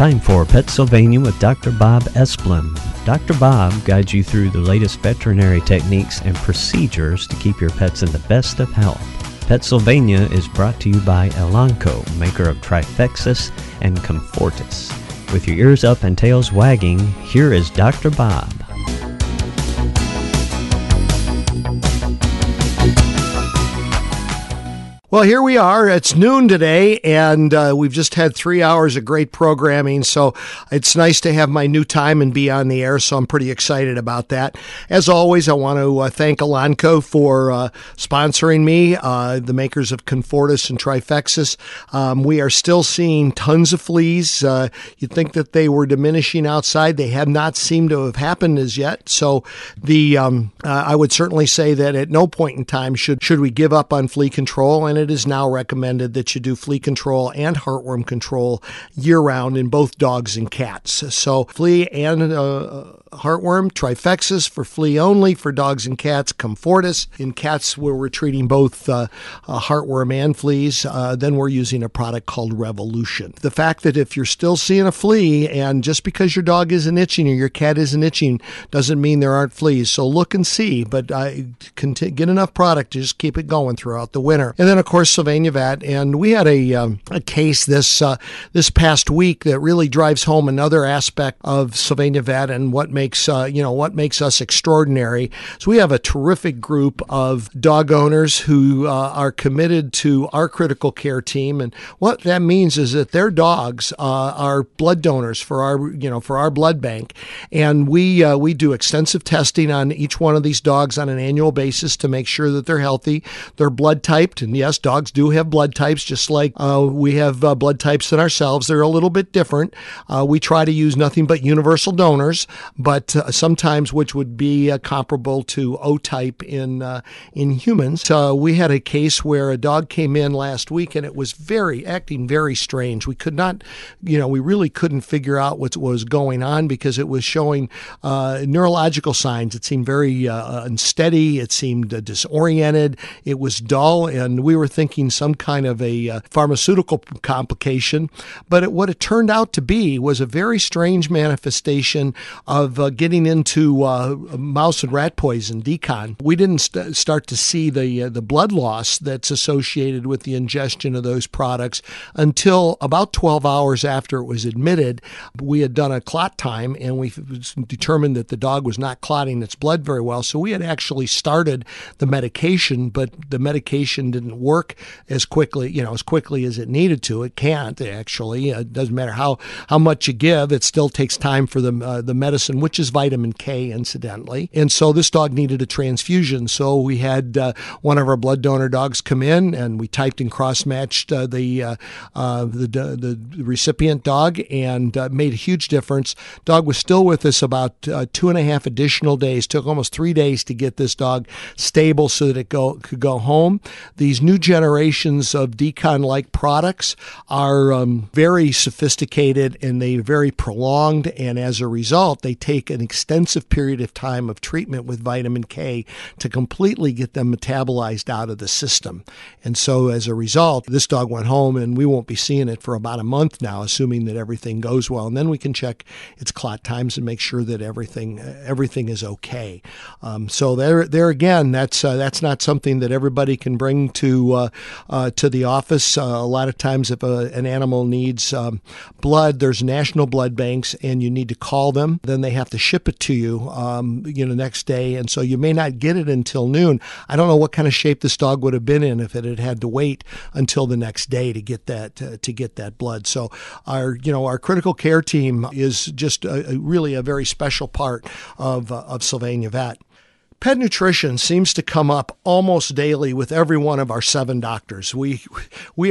Time for PetSylvania with Dr. Bob Esplin. Dr. Bob guides you through the latest veterinary techniques and procedures to keep your pets in the best of health. PetSylvania is brought to you by Elanco, maker of Trifexis and Comfortis. With your ears up and tails wagging, here is Dr. Bob. Well, here we are. It's noon today, and we've just had 3 hours of great programming, so it's nice to have my new time and be on the air, so I'm pretty excited about that. As always, I want to thank Elanco for sponsoring me, the makers of Comfortis and Trifexis. We are still seeing tons of fleas. You'd think that they were diminishing outside. They have not seemed to have happened as yet, so I would certainly say that at no point in time should we give up on flea control, and it is now recommended that you do flea control and heartworm control year-round in both dogs and cats. So flea and heartworm, Trifexis for flea only, for dogs and cats, Comfortis. In cats, where we're treating both heartworm and fleas, then we're using a product called Revolution. The fact that if you're still seeing a flea, and just because your dog isn't itching or your cat isn't itching, doesn't mean there aren't fleas. So look and see, but get enough product to just keep it going throughout the winter. And then, of course, Sylvania Vet, and we had a case this past week that really drives home another aspect of Sylvania Vet and what makes us extraordinary. So we have a terrific group of dog owners who are committed to our critical care team, and what that means is that their dogs are blood donors for our blood bank, and we do extensive testing on each one of these dogs on an annual basis to make sure that they're healthy, they're blood typed, and yes, dogs do have blood types, just like we have blood types in ourselves. They're a little bit different. We try to use nothing but universal donors, but sometimes which would be comparable to O-type in humans. We had a case where a dog came in last week, and it was acting very strange. We could not, we really couldn't figure out what was going on because it was showing neurological signs. It seemed very unsteady. It seemed disoriented. It was dull, and we were thinking some kind of a pharmaceutical complication. But what it turned out to be was a very strange manifestation of getting into mouse and rat poison, decon. We didn't start to see the blood loss that's associated with the ingestion of those products until about 12 hours after it was admitted. We had done a clot time, and we determined that the dog was not clotting its blood very well. So we had actually started the medication, but the medication didn't work as quickly as it needed to. It can't, actually. It doesn't matter how much you give. It still takes time for the medicine, which is vitamin K, incidentally. And so this dog needed a transfusion. So we had one of our blood donor dogs come in, and we typed and cross-matched the recipient dog, and made a huge difference. Dog was still with us about 2.5 additional days. Took almost 3 days to get this dog stable so that it could go home. These new generations of decon-like products are very sophisticated, and they're very prolonged, and as a result, they take an extensive period of time of treatment with vitamin K to completely get them metabolized out of the system. And so as a result, this dog went home, and we won't be seeing it for about a month now, assuming that everything goes well. And then we can check its clot times and make sure that everything is okay. So there again, that's not something that everybody can bring to the office. A lot of times, if an animal needs blood, there's national blood banks, and you need to call them. Then they have to ship it to you, next day, and so you may not get it until noon. I don't know what kind of shape this dog would have been in if it had to wait until the next day to get that blood. So our critical care team is just really a very special part of Sylvania Vet. Pet nutrition seems to come up almost daily with every one of our 7 doctors. We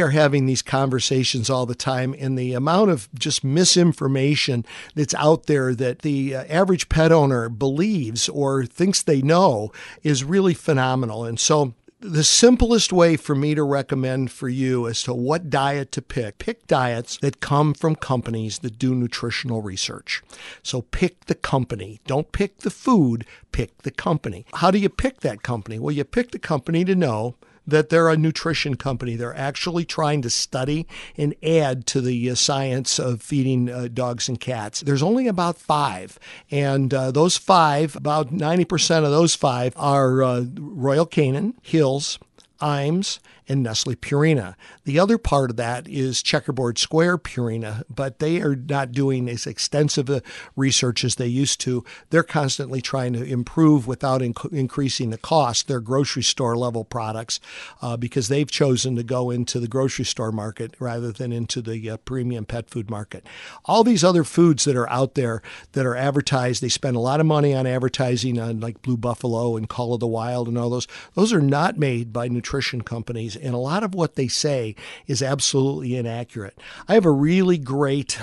are having these conversations all the time, and the amount of just misinformation that's out there that the average pet owner believes or thinks they know is really phenomenal. And so the simplest way for me to recommend for you as to what diet to pick diets that come from companies that do nutritional research. So pick the company. Don't pick the food, pick the company. How do you pick that company? Well, you pick the company to know that they're a nutrition company. They're actually trying to study and add to the science of feeding dogs and cats. There's only about 5, and those 5, about 90% of those 5 are Royal Canin, Hills, Iams, and Nestle Purina. The other part of that is Checkerboard Square Purina, but they are not doing as extensive research as they used to. They're constantly trying to improve without increasing the cost, their grocery store level products, because they've chosen to go into the grocery store market rather than into the premium pet food market. All these other foods that are out there that are advertised, they spend a lot of money on advertising on like Blue Buffalo and Call of the Wild and all those. Those are not made by nutrition companies, and a lot of what they say is absolutely inaccurate. I have a really great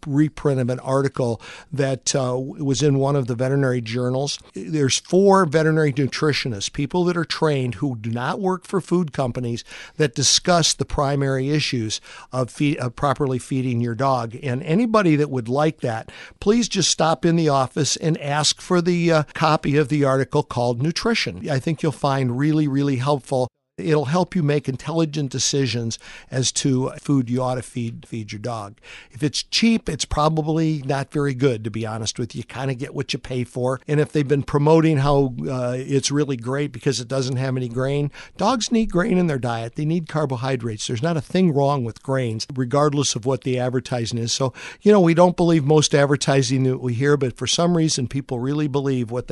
reprint of an article that was in one of the veterinary journals. There's 4 veterinary nutritionists, people that are trained who do not work for food companies, that discuss the primary issues of properly feeding your dog. And anybody that would like that, please just stop in the office and ask for the copy of the article called Nutrition. I think you'll find really, really helpful. It'll help you make intelligent decisions as to food you ought to feed your dog. If it's cheap, it's probably not very good, to be honest with you. You kind of get what you pay for. And if they've been promoting how it's really great because it doesn't have any grain, dogs need grain in their diet. They need carbohydrates. There's not a thing wrong with grains, regardless of what the advertising is. So, we don't believe most advertising that we hear, but for some reason, people really believe what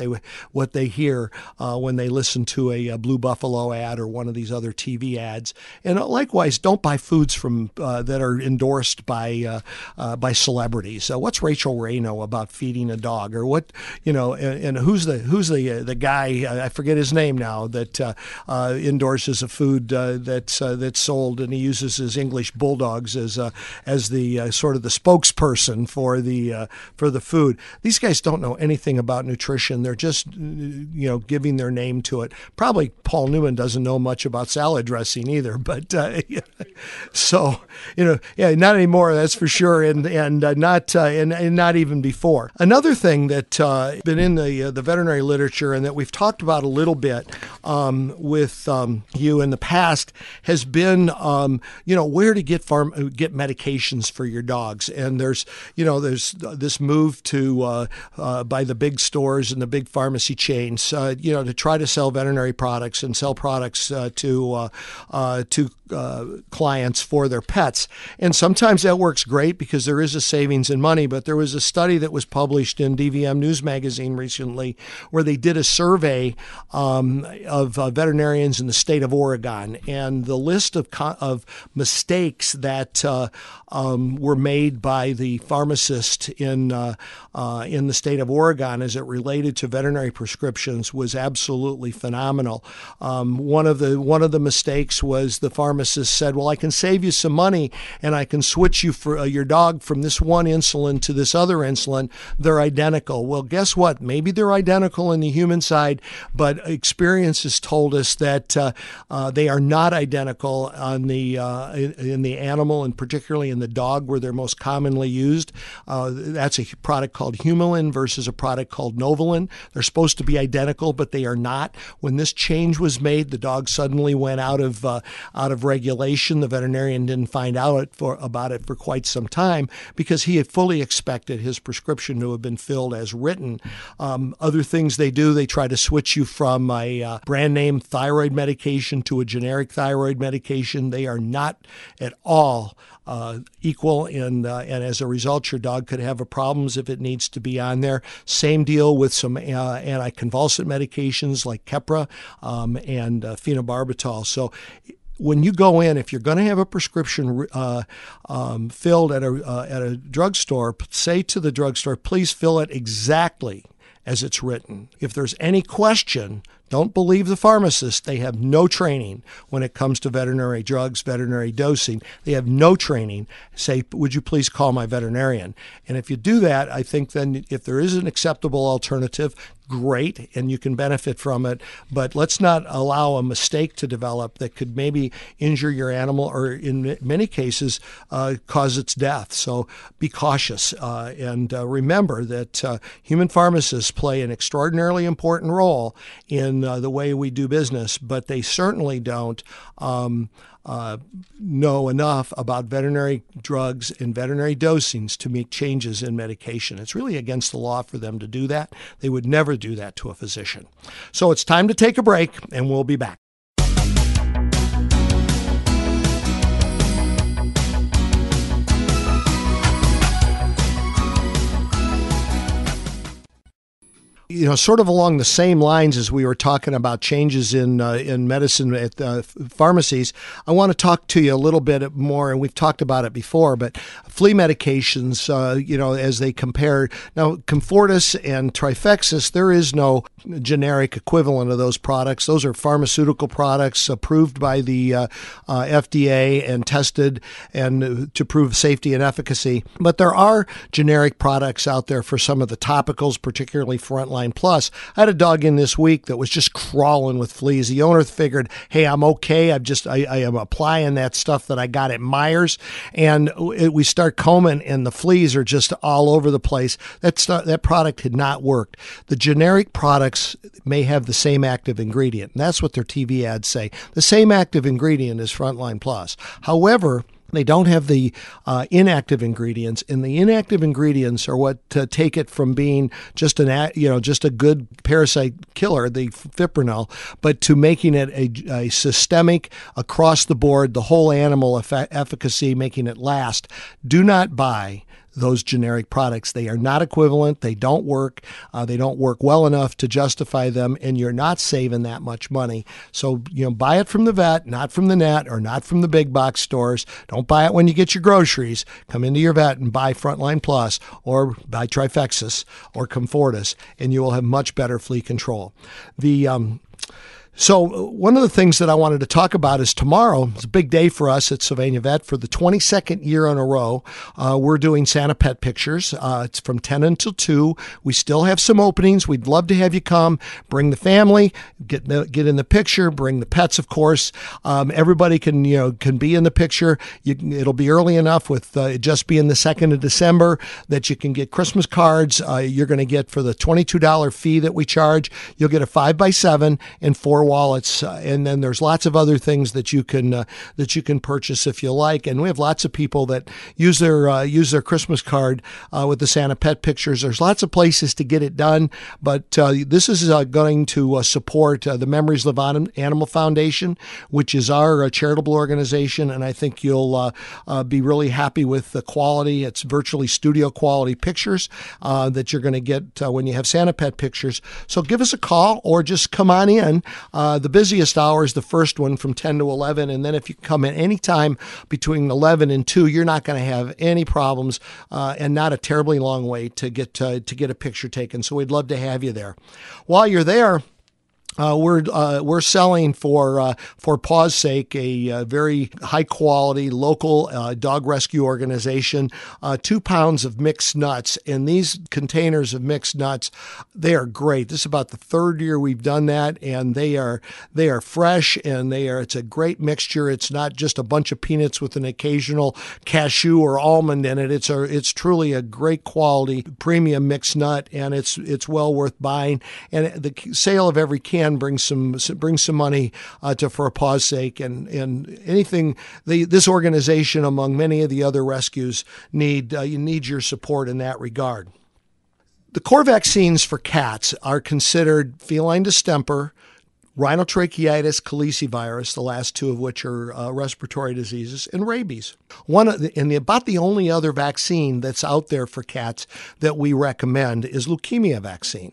they hear when they listen to a Blue Buffalo ad or one of these other TV ads. And likewise, don't buy foods from that are endorsed by celebrities. What's Rachel Ray know about feeding a dog, or what and who's the guy, I forget his name now, that endorses a food that's sold, and he uses his English bulldogs as the sort of the spokesperson for the food. These guys don't know anything about nutrition. They're just giving their name to it. Probably Paul Newman doesn't know much about salad dressing either, but so not anymore, that's for sure, and not even before. Another thing that been in the veterinary literature and that we've talked about a little bit with you in the past has been where to get medications for your dogs. And there's this move to by the big stores and the big pharmacy chains to try to sell veterinary products and sell products to clients for their pets. And sometimes that works great because there is a savings in money. But there was a study that was published in DVM News Magazine recently where they did a survey of veterinarians in the state of Oregon. And the list of mistakes that were made by the pharmacist in the state of Oregon as it related to veterinary prescriptions was absolutely phenomenal. One of the mistakes was the pharmacist said, well, I can save you some money and I can switch you for your dog from this one insulin to this other insulin. They're identical. Well, guess what? Maybe they're identical in the human side, but experience has told us that they are not identical on in the animal, and particularly in the dog where they're most commonly used. That's a product called Humulin versus a product called Novolin. They're supposed to be identical, but they are not. When this change was made, the dog suddenly went out of regulation. The veterinarian didn't find out about it for quite some time because he had fully expected his prescription to have been filled as written. Other things they do, they try to switch you from a brand name thyroid medication to a generic thyroid medication. They are not at all equal, and as a result, your dog could have problems if it needs to be on there. Same deal with some anticonvulsant medications like Keppra and phenobarbital. So when you go in, if you're going to have a prescription filled at a drugstore, say to the drugstore, please fill it exactly as it's written. If there's any question, don't believe the pharmacist. They have no training when it comes to veterinary drugs, veterinary dosing. They have no training. Say, would you please call my veterinarian? And if you do that, I think then if there is an acceptable alternative, great, and you can benefit from it. But let's not allow a mistake to develop that could maybe injure your animal or in many cases cause its death. So be cautious and remember that human pharmacists play an extraordinarily important role in the way we do business, but they certainly don't know enough about veterinary drugs and veterinary dosings to make changes in medication. It's really against the law for them to do that. They would never do that to a physician. So it's time to take a break, and we'll be back. Sort of along the same lines as we were talking about changes in medicine at pharmacies, I want to talk to you a little bit more, and we've talked about it before, but flea medications, as they compare. Now, Comfortis and Trifexis, there is no generic equivalent of those products. Those are pharmaceutical products approved by the FDA and tested and to prove safety and efficacy. But there are generic products out there for some of the topicals, particularly Frontline Plus. I had a dog in this week that was just crawling with fleas. The owner figured, hey, I'm okay. I am applying that stuff that I got at Myers, and we start combing, and the fleas are just all over the place. That product had not worked. The generic products may have the same active ingredient, and that's what their TV ads say. The same active ingredient is Frontline Plus. However, they don't have the inactive ingredients, and the inactive ingredients are what take it from being just a good parasite killer, the fipronil, but to making it a systemic, across the board, the whole animal efficacy, making it last. Do not buy those generic products. They are not equivalent. They don't work. They don't work well enough to justify them, and you're not saving that much money. So, buy it from the vet, not from the net or not from the big box stores. Don't buy it when you get your groceries. Come into your vet and buy Frontline Plus or buy Trifexis or Comfortis, and you will have much better flea control. So one of the things that I wanted to talk about is tomorrow. It's a big day for us at Sylvania Vet. For the 22nd year in a row, we're doing Santa Pet Pictures. It's from 10 until 2. We still have some openings. We'd love to have you come. Bring the family, get in the picture, bring the pets, of course. Everybody can be in the picture. It'll be early enough with it just being the 2nd of December that you can get Christmas cards. You're going to get, for the $22 fee that we charge, you'll get a 5x7 and 4 wallets, and then there's lots of other things that you can purchase if you like. And we have lots of people that use their Christmas card with the Santa Pet Pictures. There's lots of places to get it done, but this is going to support the Memories Live On Animal Foundation, which is our charitable organization, and I think you'll be really happy with the quality. It's virtually studio quality pictures that you're going to get when you have Santa Pet Pictures. So give us a call or just come on in. The busiest hour is the first one from 10 to 11, and then if you come in any time between 11 and 2, you're not going to have any problems, and not a terribly long way to get a picture taken. So we'd love to have you there. While you're there, we're selling for Paw's Sake, a very high quality local dog rescue organization, 2 pounds of mixed nuts. And these containers of mixed nuts, they are great. This is about the 3rd year we've done that, and they are fresh, and it's a great mixture. It's not just a bunch of peanuts with an occasional cashew or almond in it. It's truly a great quality premium mixed nut, and it's well worth buying. And the sale of every can brings some money for Paw's Sake, and anything this organization, among many of the other rescues, need your support in that regard. The core vaccines for cats are considered feline distemper, rhinotracheitis, calicivirus, the last 2 of which are respiratory diseases, and rabies. About the only other vaccine that's out there for cats that we recommend is leukemia vaccine.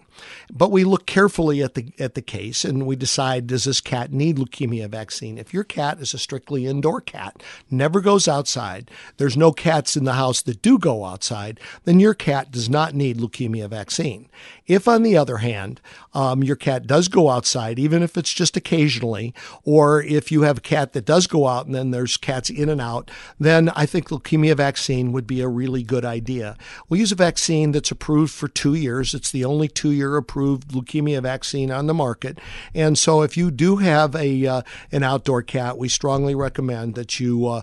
But we look carefully at the case, and we decide, does this cat need leukemia vaccine? If your cat is a strictly indoor cat, never goes outside, there's no cats in the house that do go outside, then your cat does not need leukemia vaccine. If, on the other hand, your cat does go outside, even if if it's just occasionally, or if you have a cat that does go out and then there's cats in and out, then I think leukemia vaccine would be a really good idea. We use a vaccine that's approved for 2 years. It's the only 2-year approved leukemia vaccine on the market. And so if you do have an outdoor cat, we strongly recommend that you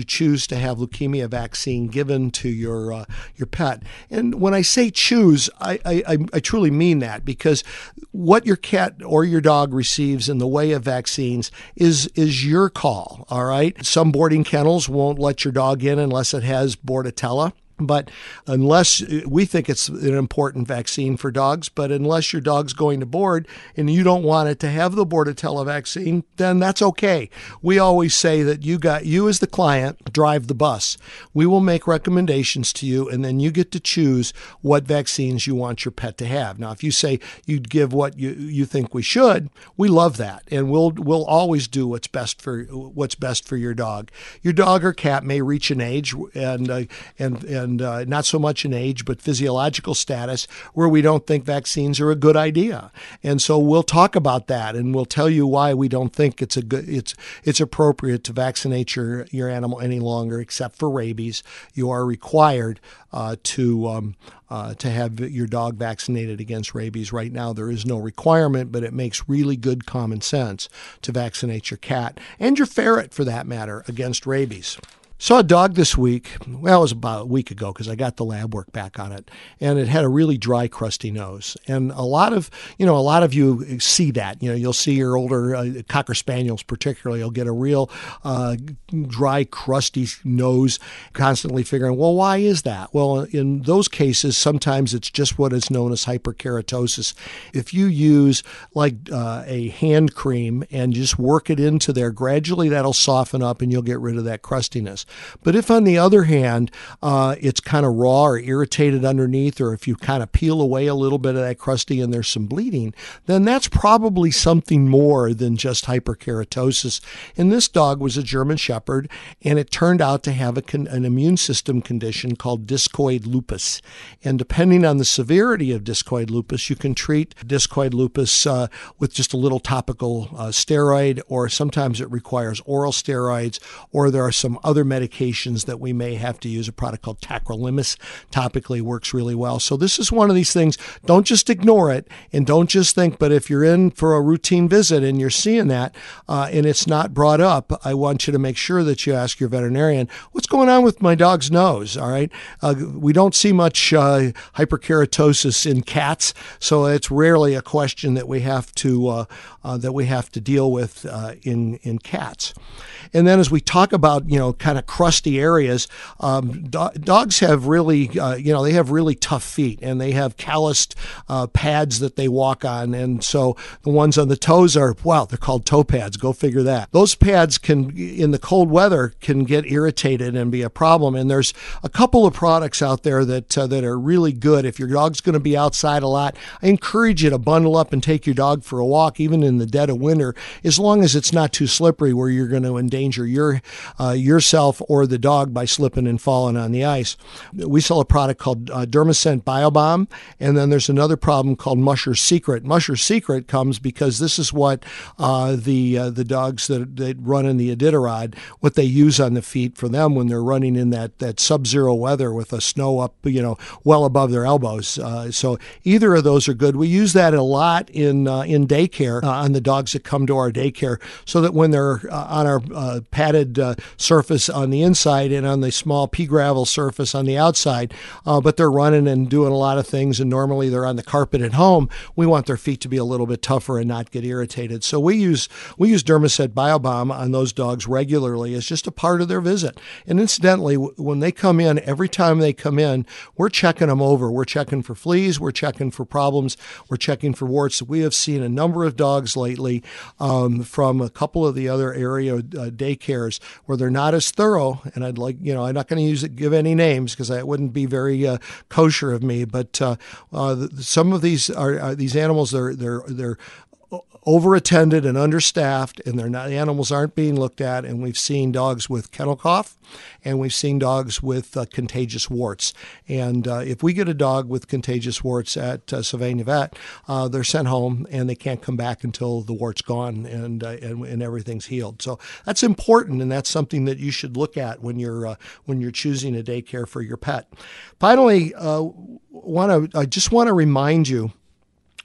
choose to have leukemia vaccine given to your pet. And when I say choose, I truly mean that, because what your cat or your dog receives in the way of vaccines is your call. All right. Some boarding kennels won't let your dog in unless it has Bordetella. But unless we think it's an important vaccine for dogs, but unless your dog's going to board and you don't want it to have the Bordetella vaccine, then that's okay. We always say that you as the client drive the bus. We will make recommendations to you, and then you get to choose what vaccines you want your pet to have. Now, if you say you'd give what you think we should, we love that, and we'll always do what's best for your dog. Your dog or cat may reach an age and not so much in age, but physiological status, where we don't think vaccines are a good idea. And so we'll talk about that, and we'll tell you why we don't think it's appropriate to vaccinate your animal any longer, except for rabies. You are required to have your dog vaccinated against rabies. Right now, there is no requirement, but it makes really good common sense to vaccinate your cat and your ferret, for that matter, against rabies. Saw a dog this week. Well, it was about a week ago because I got the lab work back on it, and it had a really dry, crusty nose. And a lot of you see that. You'll see your older Cocker Spaniels, particularly, you'll get a real dry, crusty nose, constantly figuring, well, why is that? Well, in those cases, sometimes it's just what is known as hyperkeratosis. If you use like a hand cream and just work it into there, gradually that'll soften up and you'll get rid of that crustiness. But if, on the other hand, it's kind of raw or irritated underneath, or if you kind of peel away a little bit of that crusty and there's some bleeding, then that's probably something more than just hyperkeratosis. And this dog was a German Shepherd, and it turned out to have an immune system condition called discoid lupus. And depending on the severity of discoid lupus, you can treat discoid lupus with just a little topical steroid, or sometimes it requires oral steroids, or there are some other medications that we may have to use. A product called tacrolimus topically works really well. So this is one of these things. Don't just ignore it, and don't just think, but if you're in for a routine visit and you're seeing that and it's not brought up, I want you to make sure that you ask your veterinarian, what's going on with my dog's nose? All right. We don't see much hyperkeratosis in cats, so it's rarely a question that we have to deal with in cats. And then as we talk about, kind of crusty areas, dogs have really, they have really tough feet, and they have calloused pads that they walk on. And so the ones on the toes are, they're called toe pads. Go figure that. Those pads can, in the cold weather, can get irritated and be a problem. And there's a couple of products out there that are really good. If your dog's going to be outside a lot, I encourage you to bundle up and take your dog for a walk, even in the dead of winter, as long as it's not too slippery where you're going to endanger yourself or the dog by slipping and falling on the ice. We sell a product called Dermacent BioBomb, and then there's another problem called Musher's Secret. Musher's Secret comes because this is what the dogs that run in the Iditarod, what they use on the feet for them when they're running in that sub-zero weather with the snow up, well above their elbows. So either of those are good. We use that a lot in daycare on the dogs that come to our daycare, so that when they're on our padded surface on the inside and on the small pea gravel surface on the outside, but they're running and doing a lot of things, and normally they're on the carpet at home, we want their feet to be a little bit tougher and not get irritated. So we use Dermacent BioBomb on those dogs regularly as just a part of their visit. And incidentally, when they come in, every time they come in, we're checking them over. We're checking for fleas, we're checking for problems, we're checking for warts. We have seen a number of dogs lately from a couple of the other area daycares where they're not as thorough, and I'm not going to give any names because that wouldn't be very kosher of me, but some of these are these animals, they're overattended and understaffed, and the animals aren't being looked at. And we've seen dogs with kennel cough, and we've seen dogs with contagious warts. And if we get a dog with contagious warts at Sylvania Vet, they're sent home and they can't come back until the wart's gone and everything's healed. So that's important, and that's something that you should look at when you're choosing a daycare for your pet. Finally, I just want to remind you,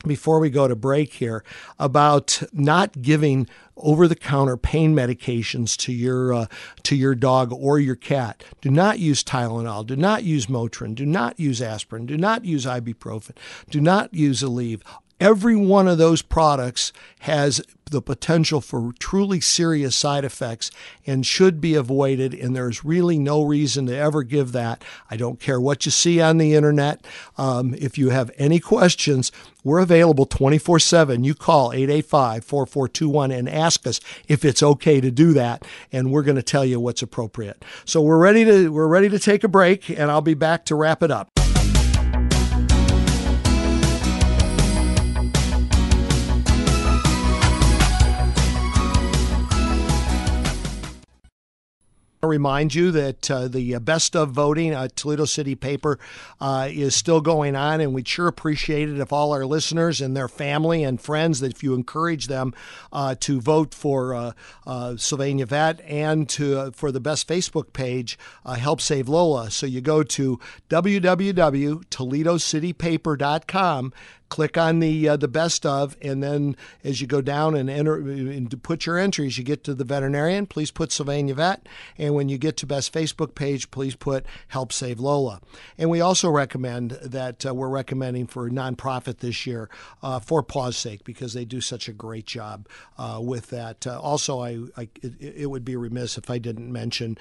before we go to break here, about not giving over-the-counter pain medications to your dog or your cat. Do not use Tylenol. Do not use Motrin. Do not use aspirin. Do not use ibuprofen. Do not use Aleve. Every one of those products has the potential for truly serious side effects and should be avoided, and there's really no reason to ever give that. I don't care what you see on the internet. If you have any questions, we're available 24/7. You call 885-4421 and ask us if it's okay to do that, and we're going to tell you what's appropriate. So we're ready to take a break, and I'll be back to wrap it up. Remind you that the best of voting at Toledo City Paper is still going on, and we'd sure appreciate it if all our listeners and their family and friends, that if you encourage them to vote for Sylvania Vet and for the best Facebook page, Help Save Lola. So you go to www.toledocitypaper.com. Click on the best of, and then as you go down and enter and put your entries, you get to the veterinarian. Please put Sylvania Vet, and when you get to best Facebook page, please put Help Save Lola. And we also recommend that we're recommending for nonprofit this year for Paw's sake, because they do such a great job with that. Also, it would be remiss if I didn't mention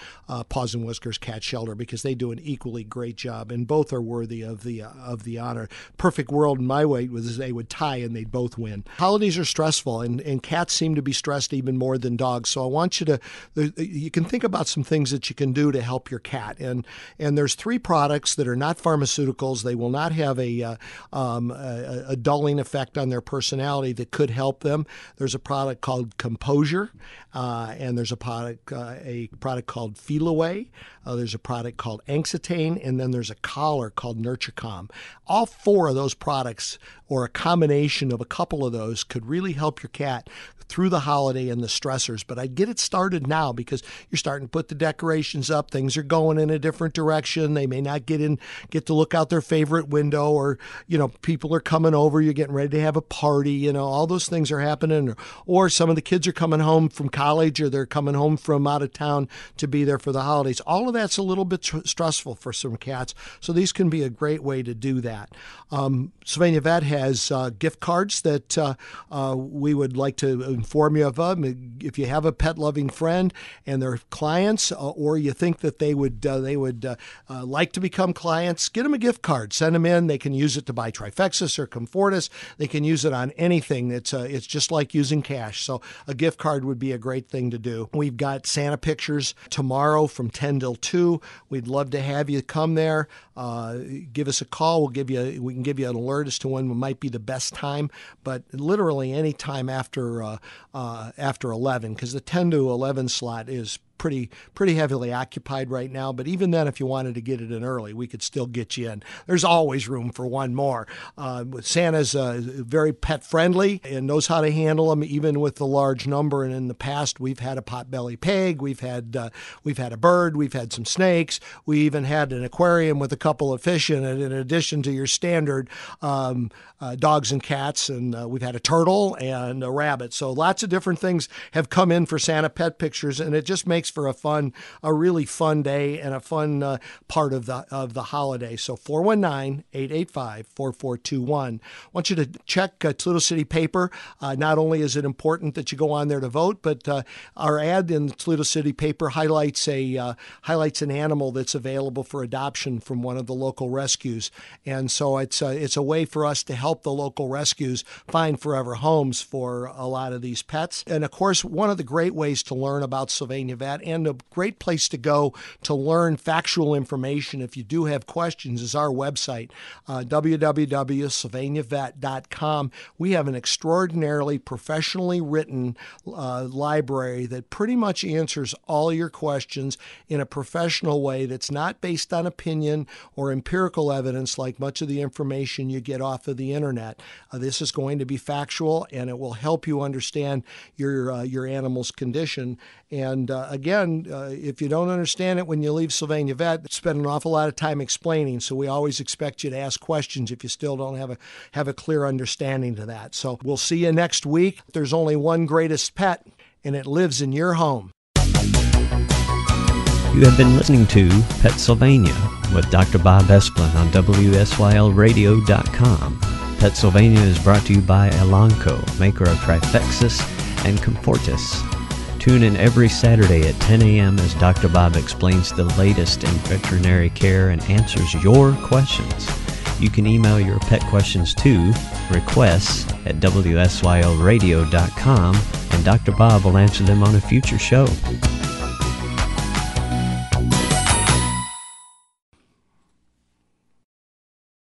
Paws and Whiskers Cat Shelter, because they do an equally great job, and both are worthy of the honor. Perfect world in my way was they would tie and they'd both win. Holidays are stressful, and cats seem to be stressed even more than dogs. So I want you can think about some things that you can do to help your cat. And there's 3 products that are not pharmaceuticals. They will not have a dulling effect on their personality that could help them. There's a product called Composure, and there's a product called Feel Away. There's a product called Angstane, and then there's a collar called Nurture Calm. All 4 of those products, or a combination of a couple of those, could really help your cat through the holiday and the stressors. But I'd get it started now, because you're starting to put the decorations up. Things are going in a different direction. They may not get to look out their favorite window, or, people are coming over. You're getting ready to have a party. All those things are happening. Or some of the kids are coming home from college, or they're coming home from out of town to be there for the holidays. All of that's a little bit stressful for some cats. So these can be a great way to do that. Sylvania Vet has gift cards that we would like to inform you of them. If you have a pet-loving friend and they're clients, or you think that they would like to become clients, get them a gift card. Send them in. They can use it to buy Trifexis or Comfortis. They can use it on anything. It's just like using cash. So a gift card would be a great thing to do. We've got Santa pictures tomorrow from 10 till 2. We'd love to have you come there. Give us a call. We can give you an alert as to when might be the best time, but literally any time after 11, because the 10 to 11 slot is pretty heavily occupied right now. But even then, if you wanted to get it in early, we could still get you in. There's always room for one more. Santa's very pet friendly and knows how to handle them, even with the large number. And in the past, we've had a potbelly pig, we've had a bird, we've had some snakes, we even had an aquarium with a couple of fish in it, in addition to your standard dogs and cats. And we've had a turtle and a rabbit. So lots of different things have come in for Santa pet pictures, and it just makes for a really fun day and a fun part of the holiday. So 419-885-4421. I want you to check Toledo City Paper. Not only is it important that you go on there to vote, but our ad in the Toledo City Paper highlights an animal that's available for adoption from one of the local rescues. And so it's a way for us to help the local rescues find forever homes for a lot of these pets. And of course, one of the great ways to learn about Sylvania Vet that. And a great place to go to learn factual information if you do have questions is our website, www.sylvaniavet.com. We have an extraordinarily professionally written library that pretty much answers all your questions in a professional way that's not based on opinion or empirical evidence like much of the information you get off of the internet. This is going to be factual, and it will help you understand your animal's condition. And again, if you don't understand it when you leave Sylvania Vet, spend an awful lot of time explaining. So we always expect you to ask questions if you still don't have a clear understanding to that. So we'll see you next week. There's only one greatest pet, and it lives in your home. You have been listening to PetSylvania with Dr. Bob Esplin on WSYLradio.com. PetSylvania is brought to you by Elanco, maker of Trifexis and Comfortis. Tune in every Saturday at 10 a.m. as Dr. Bob explains the latest in veterinary care and answers your questions. You can email your pet questions to requests@WSYLradio.com, and Dr. Bob will answer them on a future show.